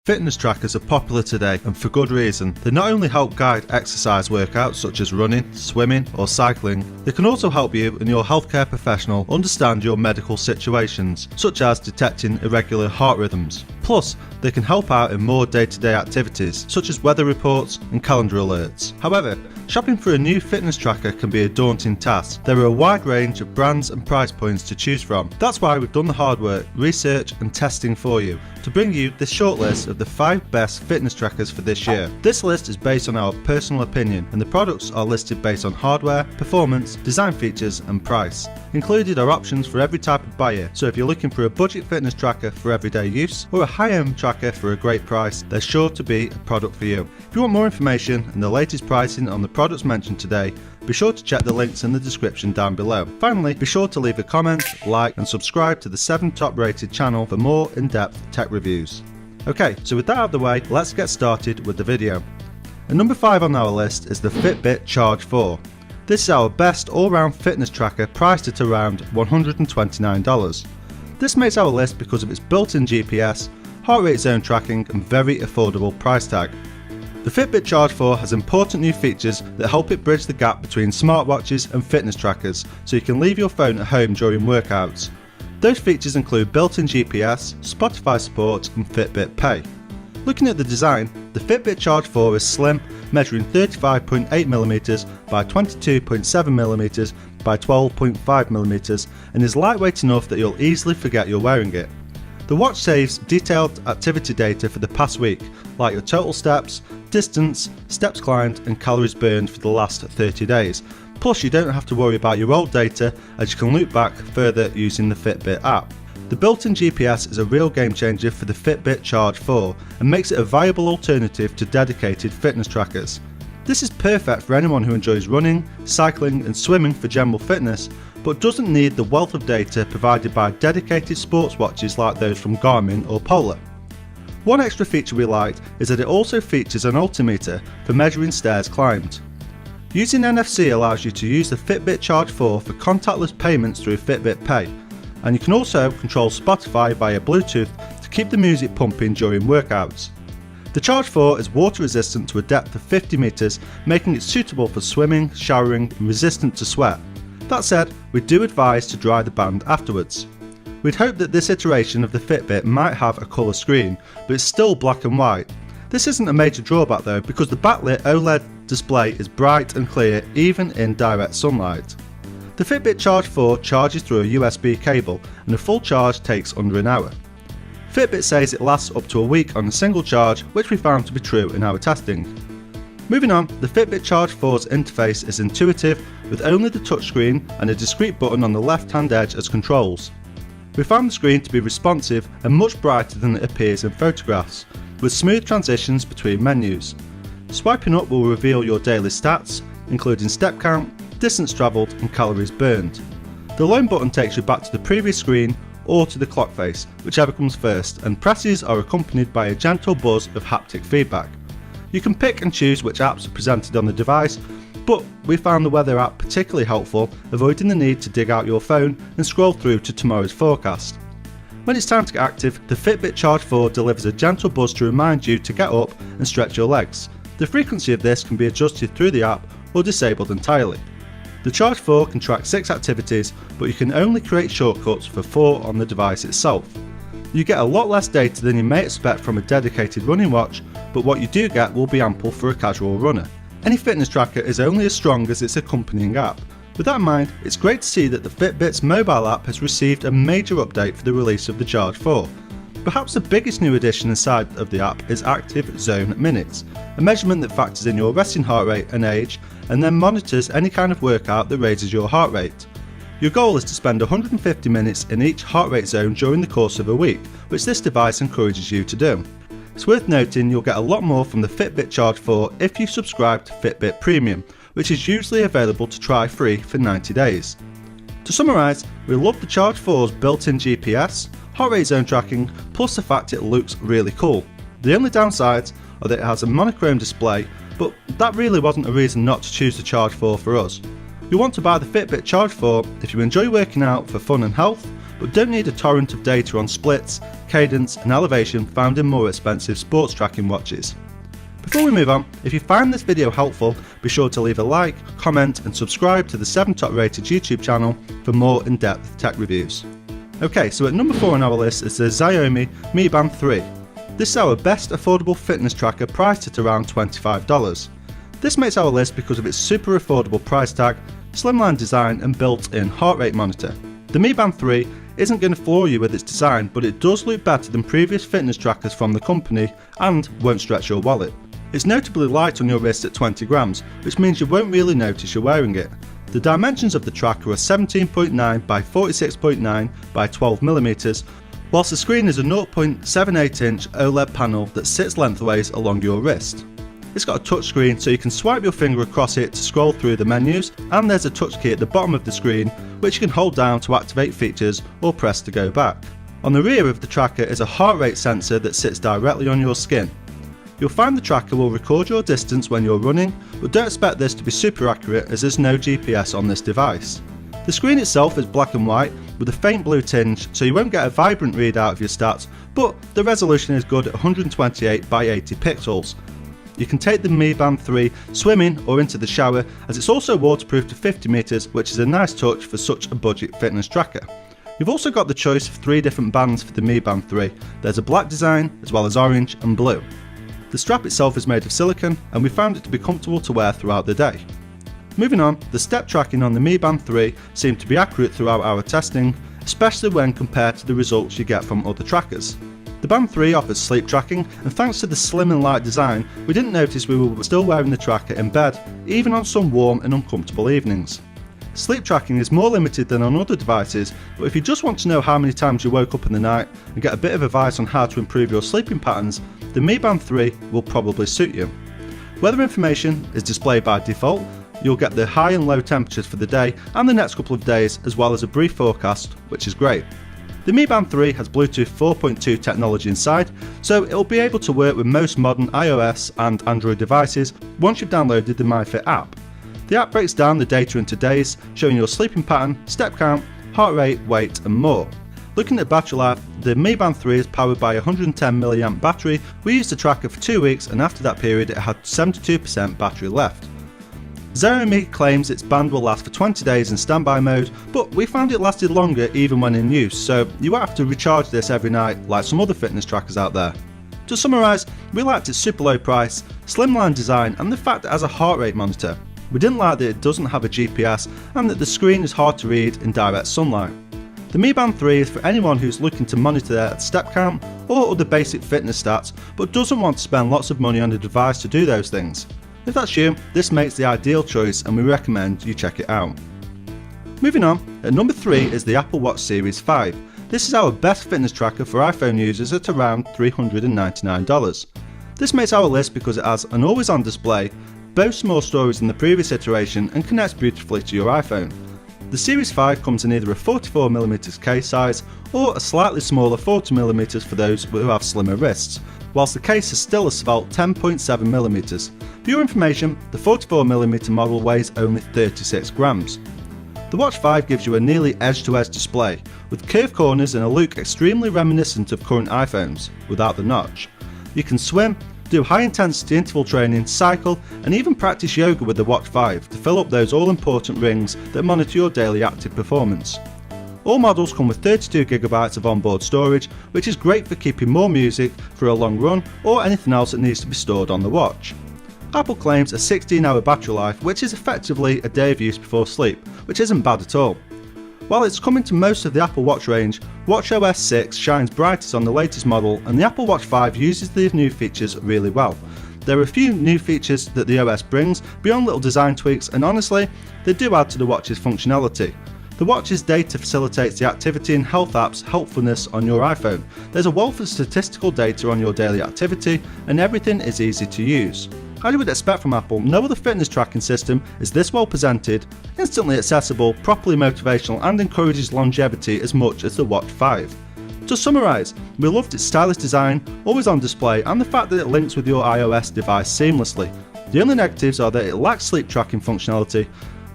Fitness trackers are popular today, and for good reason. They not only help guide exercise workouts such as running, swimming or cycling, they can also help you and your healthcare professional understand your medical situations, such as detecting irregular heart rhythms. Plus, they can help out in more day-to-day activities, such as weather reports and calendar alerts. However, shopping for a new fitness tracker can be a daunting task. There are a wide range of brands and price points to choose from. That's why we've done the hard work, research and testing for you, to bring you this short list of the 5 best fitness trackers for this year. This list is based on our personal opinion, and the products are listed based on hardware, performance, design features and price. Included are options for every type of buyer, so if you're looking for a budget fitness tracker for everyday use or a high-end tracker for a great price, there's sure to be a product for you. If you want more information and the latest pricing on the products mentioned today, be sure to check the links in the description down below. Finally, be sure to leave a comment, like and subscribe to the 7 top rated channel for more in-depth tech reviews. Okay, so with that out of the way, let's get started with the video. At number 5 on our list is the Fitbit Charge 4. This is our best all-round fitness tracker priced at around $129. This makes our list because of its built-in GPS, heart rate zone tracking and very affordable price tag. The Fitbit Charge 4 has important new features that help it bridge the gap between smartwatches and fitness trackers, so you can leave your phone at home during workouts. Those features include built-in GPS, Spotify support and Fitbit Pay. Looking at the design, the Fitbit Charge 4 is slim, measuring 35.8mm by 22.7mm by 12.5mm and is lightweight enough that you'll easily forget you're wearing it. The watch saves detailed activity data for the past week, like your total steps, distance, steps climbed and calories burned for the last 30 days. Plus you don't have to worry about your old data, as you can loop back further using the Fitbit app. The built-in GPS is a real game changer for the Fitbit Charge 4 and makes it a viable alternative to dedicated fitness trackers. This is perfect for anyone who enjoys running, cycling and swimming for general fitness, but doesn't need the wealth of data provided by dedicated sports watches like those from Garmin or Polar. One extra feature we liked is that it also features an altimeter for measuring stairs climbed. Using NFC allows you to use the Fitbit Charge 4 for contactless payments through Fitbit Pay, and you can also control Spotify via Bluetooth to keep the music pumping during workouts. The Charge 4 is water resistant to a depth of 50 meters, making it suitable for swimming, showering and resistant to sweat. That said, we do advise to dry the band afterwards. We'd hope that this iteration of the Fitbit might have a colour screen, but it's still black and white. This isn't a major drawback though, because the backlit OLED display is bright and clear even in direct sunlight. The Fitbit Charge 4 charges through a USB cable and a full charge takes under an hour. Fitbit says it lasts up to a week on a single charge, which we found to be true in our testing. Moving on, the Fitbit Charge 4's interface is intuitive, with only the touchscreen and a discrete button on the left-hand edge as controls. We found the screen to be responsive and much brighter than it appears in photographs, with smooth transitions between menus. Swiping up will reveal your daily stats, including step count, distance travelled and calories burned. The loan button takes you back to the previous screen or to the clock face, whichever comes first, and presses are accompanied by a gentle buzz of haptic feedback. You can pick and choose which apps are presented on the device, but we found the weather app particularly helpful, avoiding the need to dig out your phone and scroll through to tomorrow's forecast. When it's time to get active, the Fitbit Charge 4 delivers a gentle buzz to remind you to get up and stretch your legs. The frequency of this can be adjusted through the app or disabled entirely. The Charge 4 can track 6 activities, but you can only create shortcuts for 4 on the device itself. You get a lot less data than you may expect from a dedicated running watch, but what you do get will be ample for a casual runner. Any fitness tracker is only as strong as its accompanying app. With that in mind, it's great to see that the Fitbit's mobile app has received a major update for the release of the Charge 4. Perhaps the biggest new addition inside of the app is Active Zone Minutes, a measurement that factors in your resting heart rate and age, and then monitors any kind of workout that raises your heart rate. Your goal is to spend 150 minutes in each heart rate zone during the course of a week, which this device encourages you to do. It's worth noting you'll get a lot more from the Fitbit Charge 4 if you subscribe to Fitbit Premium, which is usually available to try free for 90 days. To summarise, we love the Charge 4's built-in GPS, heart rate zone tracking, plus the fact it looks really cool. The only downsides are that it has a monochrome display, but that really wasn't a reason not to choose the Charge 4 for us. You want to buy the Fitbit Charge 4 if you enjoy working out for fun and health, but don't need a torrent of data on splits, cadence and elevation found in more expensive sports tracking watches. Before we move on, if you find this video helpful, be sure to leave a like, comment and subscribe to the 7 Top Rated YouTube channel for more in-depth tech reviews. Okay, so at number 4 on our list is the Xiaomi Mi Band 3. This is our best affordable fitness tracker priced at around $25. This makes our list because of its super affordable price tag, slimline design and built-in heart rate monitor. The Mi Band 3 isn't going to floor you with its design, but it does look better than previous fitness trackers from the company and won't stretch your wallet. It's notably light on your wrist at 20 grams, which means you won't really notice you're wearing it. The dimensions of the tracker are 17.9 by 46.9 by 12mm, whilst the screen is a 0.78 inch OLED panel that sits lengthways along your wrist. It's got a touch screen so you can swipe your finger across it to scroll through the menus, and there's a touch key at the bottom of the screen which you can hold down to activate features or press to go back. On the rear of the tracker is a heart rate sensor that sits directly on your skin. You'll find the tracker will record your distance when you're running, but don't expect this to be super accurate as there's no GPS on this device. The screen itself is black and white with a faint blue tinge, so you won't get a vibrant readout of your stats, but the resolution is good at 128 by 80 pixels. You can take the Mi Band 3 swimming or into the shower, as it's also waterproof to 50 meters, which is a nice touch for such a budget fitness tracker. You've also got the choice of 3 different bands for the Mi Band 3. There's a black design as well as orange and blue. The strap itself is made of silicone and we found it to be comfortable to wear throughout the day. Moving on, the step tracking on the Mi Band 3 seemed to be accurate throughout our testing, especially when compared to the results you get from other trackers. The Band 3 offers sleep tracking, and thanks to the slim and light design, we didn't notice we were still wearing the tracker in bed, even on some warm and uncomfortable evenings. Sleep tracking is more limited than on other devices, but if you just want to know how many times you woke up in the night and get a bit of advice on how to improve your sleeping patterns, the Mi Band 3 will probably suit you. Weather information is displayed by default. You'll get the high and low temperatures for the day and the next couple of days, as well as a brief forecast, which is great. The Mi Band 3 has Bluetooth 4.2 technology inside, so it'll be able to work with most modern iOS and Android devices once you've downloaded the MyFit app. The app breaks down the data into days, showing your sleeping pattern, step count, heart rate, weight and more. Looking at battery life, the Mi Band 3 is powered by a 110 mAh battery. We used the tracker for 2 weeks and after that period it had 72% battery left. Xiaomi claims its band will last for 20 days in standby mode, but we found it lasted longer even when in use, so you won't have to recharge this every night like some other fitness trackers out there. To summarise, we liked its super low price, slimline design and the fact that it has a heart rate monitor. We didn't like that it doesn't have a GPS and that the screen is hard to read in direct sunlight. The Mi Band 3 is for anyone who's looking to monitor their step count or other basic fitness stats, but doesn't want to spend lots of money on a device to do those things. If that's you, this makes the ideal choice and we recommend you check it out. Moving on, at number 3 is the Apple Watch Series 5. This is our best fitness tracker for iPhone users at around $399. This makes our list because it has an always-on display, boasts more storage than the previous iteration and connects beautifully to your iPhone. The Series 5 comes in either a 44mm case size or a slightly smaller 40mm for those who have slimmer wrists, whilst the case is still a svelte 10.7mm. For your information, the 44mm model weighs only 36 grams. The Watch 5 gives you a nearly edge-to-edge display, with curved corners and a look extremely reminiscent of current iPhones, without the notch. You can swim, do high-intensity interval training, cycle, and even practice yoga with the Watch 5 to fill up those all-important rings that monitor your daily active performance. All models come with 32GB of onboard storage, which is great for keeping more music for a long run or anything else that needs to be stored on the watch. Apple claims a 16-hour battery life, which is effectively a day of use before sleep, which isn't bad at all. While it's coming to most of the Apple Watch range, watchOS 6 shines brightest on the latest model and the Apple Watch 5 uses these new features really well. There are a few new features that the OS brings beyond little design tweaks, and honestly, they do add to the watch's functionality. The watch's data facilitates the activity and health app's helpfulness on your iPhone. There's a wealth of statistical data on your daily activity and everything is easy to use. As you would expect from Apple, no other fitness tracking system is this well presented, instantly accessible, properly motivational and encourages longevity as much as the Watch 5. To summarise, we loved its stylish design, always on display and the fact that it links with your iOS device seamlessly. The only negatives are that it lacks sleep tracking functionality,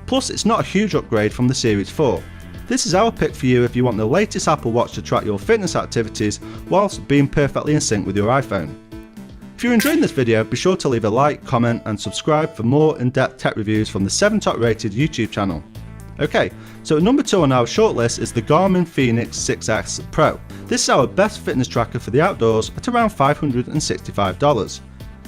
plus it's not a huge upgrade from the Series 4. This is our pick for you if you want the latest Apple Watch to track your fitness activities whilst being perfectly in sync with your iPhone. If you're enjoying this video, be sure to leave a like, comment and subscribe for more in-depth tech reviews from the 7 top rated YouTube channel. Okay, so at number 2 on our shortlist is the Garmin Fenix 6S Pro. This is our best fitness tracker for the outdoors at around $565.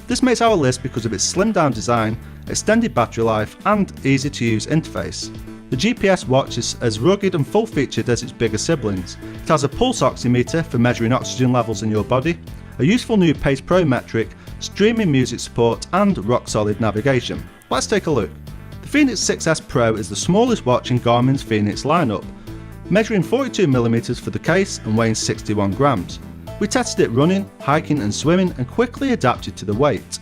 This makes our list because of its slimmed down design, extended battery life and easy to use interface. The GPS watch is as rugged and full featured as its bigger siblings. It has a pulse oximeter for measuring oxygen levels in your body, a useful new Pace Pro metric, streaming music support and rock solid navigation. Let's take a look. The Fenix 6S Pro is the smallest watch in Garmin's Fenix lineup, measuring 42mm for the case and weighing 61 grams. We tested it running, hiking and swimming and quickly adapted to the weight.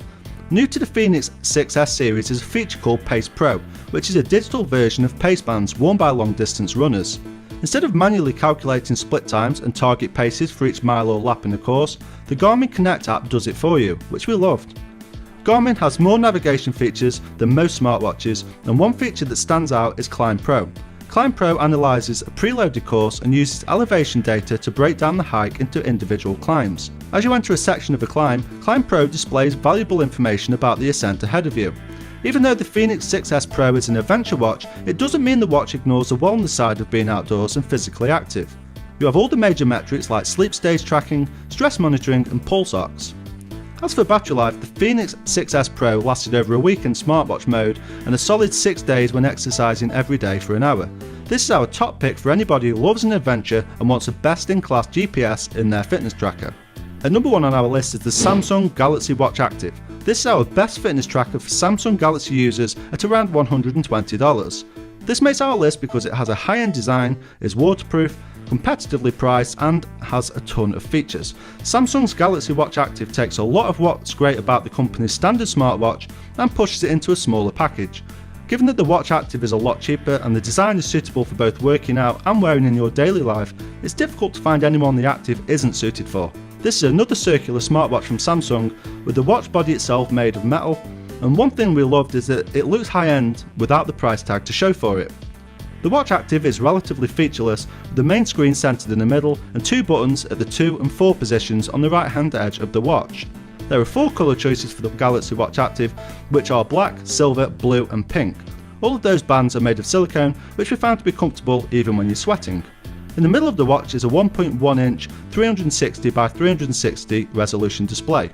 New to the Fenix 6S series is a feature called Pace Pro, which is a digital version of pace bands worn by long distance runners. Instead of manually calculating split times and target paces for each mile or lap in a course, the Garmin Connect app does it for you, which we loved. Garmin has more navigation features than most smartwatches, and one feature that stands out is Climb Pro. Climb Pro analyses a preloaded course and uses elevation data to break down the hike into individual climbs. As you enter a section of a climb, Climb Pro displays valuable information about the ascent ahead of you. Even though the Fenix 6S Pro is an adventure watch, it doesn't mean the watch ignores the wellness side of being outdoors and physically active. You have all the major metrics like sleep stage tracking, stress monitoring and pulse ox. As for battery life, the Fenix 6S Pro lasted over a week in smartwatch mode and a solid 6 days when exercising every day for an hour. This is our top pick for anybody who loves an adventure and wants a best-in-class GPS in their fitness tracker. At number 1 on our list is the Samsung Galaxy Watch Active. This is our best fitness tracker for Samsung Galaxy users at around $120. This makes our list because it has a high-end design, is waterproof, competitively priced and has a ton of features. Samsung's Galaxy Watch Active takes a lot of what's great about the company's standard smartwatch and pushes it into a smaller package. Given that the Watch Active is a lot cheaper and the design is suitable for both working out and wearing in your daily life, it's difficult to find anyone the Active isn't suited for. This is another circular smartwatch from Samsung with the watch body itself made of metal, and one thing we loved is that it looks high-end without the price tag to show for it. The Watch Active is relatively featureless, with the main screen centered in the middle and 2 buttons at the 2 and 4 positions on the right hand edge of the watch. There are 4 colour choices for the Galaxy Watch Active, which are black, silver, blue and pink. All of those bands are made of silicone, which we found to be comfortable even when you're sweating. In the middle of the watch is a 1.1 inch 360 by 360 resolution display.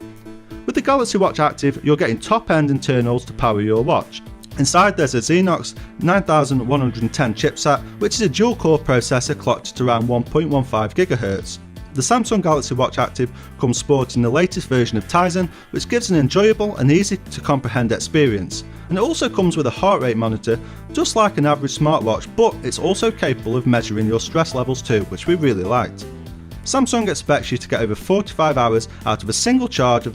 With the Galaxy Watch Active, you're getting top end internals to power your watch. Inside there's a Exynos 9110 chipset, which is a dual-core processor clocked at around 1.15 GHz. The Samsung Galaxy Watch Active comes sporting the latest version of Tizen, which gives an enjoyable and easy to comprehend experience. And it also comes with a heart rate monitor, just like an average smartwatch, but it's also capable of measuring your stress levels too, which we really liked. Samsung expects you to get over 45 hours out of a single charge of